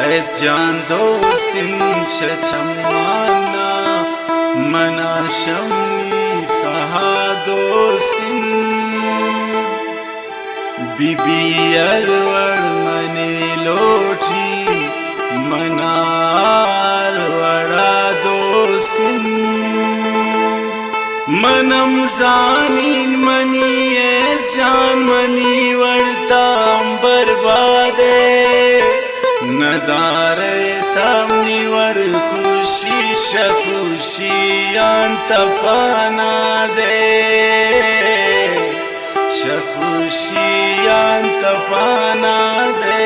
ऐस जान दोस्तिन शचमाना मना शमनी सहा दोस्तिन बीबी अरवड़ मने लोटी मनार वड़ा दोस्तिन मनम जानीन मनी ऐस जान मनी वड़ताम बर्बादे नदारे तमनी वर खुशी शखुशी अंत पाना दे शखुशी अंत पाना दे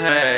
है।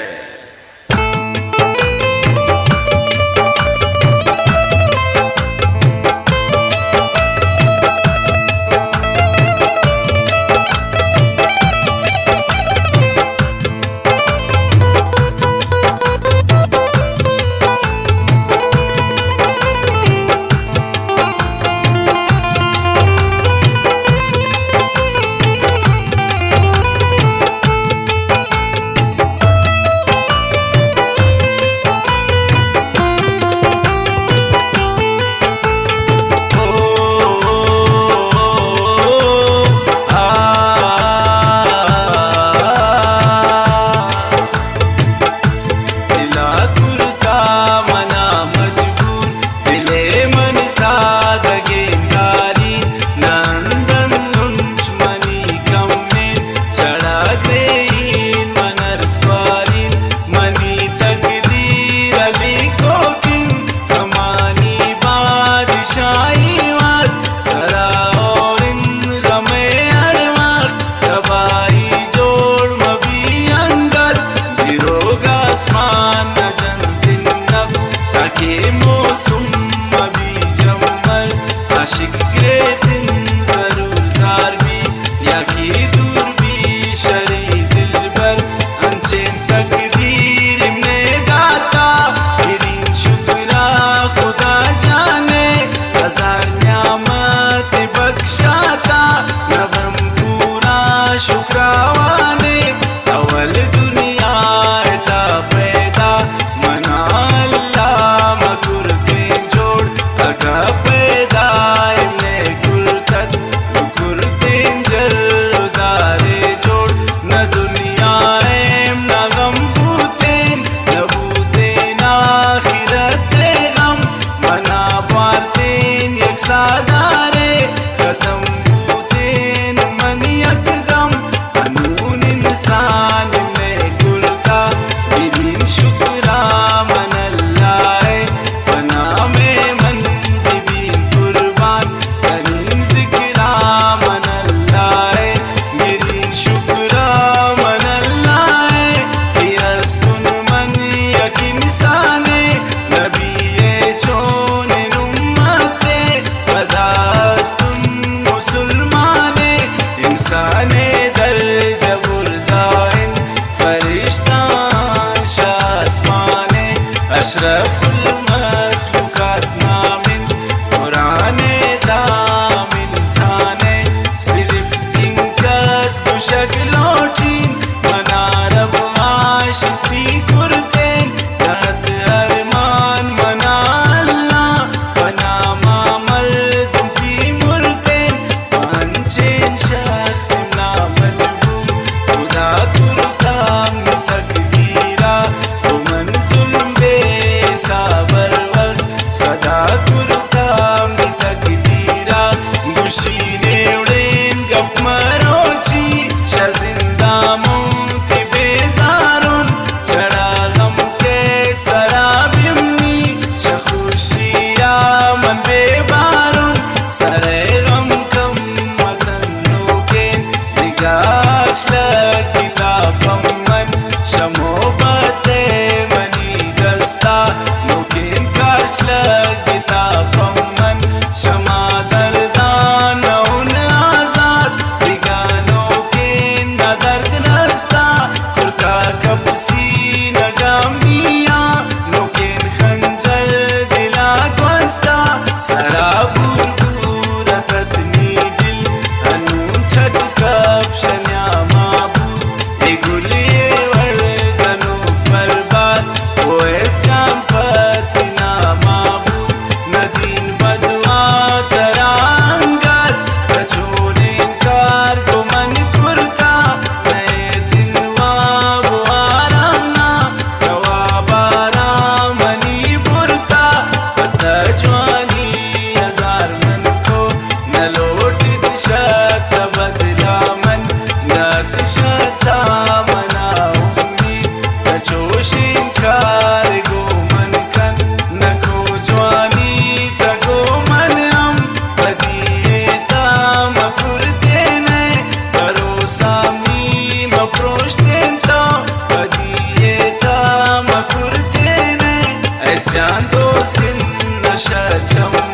शुक्रावाने अवल दुनिया ता पैदा मना अल्लाह मकुरते जोड़ अगा पैदा इमने कुर्तत कुर्ते जरदारे जोड़ न दुनिया एम न गम बूतेन न बूतेन आखिरते गम मना पारतेन एक सादारे खत्म इंसान में गुलता बिन शुक्रा मन अल्लाह बना में मन बिन कुर्बान करीम जिक्रा मन अल्लाह मेरी शुक्रा मन अल्लाह यस्तुन मन यकीन साने नबी छोने उम्मते बदास्तुन मुसलमाने इंसाने दर अशरफुल मखलूकात मामिन कुराने दाम इंसाने सिर्फ इनकस कुशकलोटी मना रब आशिकी कुर्तेन नत अरमान मना अल्लाह बना मामल दुमती मुर्तेन पंचेन शख्स ना मजबूर खुदा कुर्ताम तकदीरा तो मंजुल साबर वक्त सदा कुर्ताम तकदीरा गुशीने उड़ेन गप मरोची शजिंदा मोती बेजारुन شتا منا امید تچوشین کارگو من کن نکو جوانی تگو من ام بدیتا مکردینه بروسامی مپروشتین تا بدیتا مکردینه از جان دوستین نشچم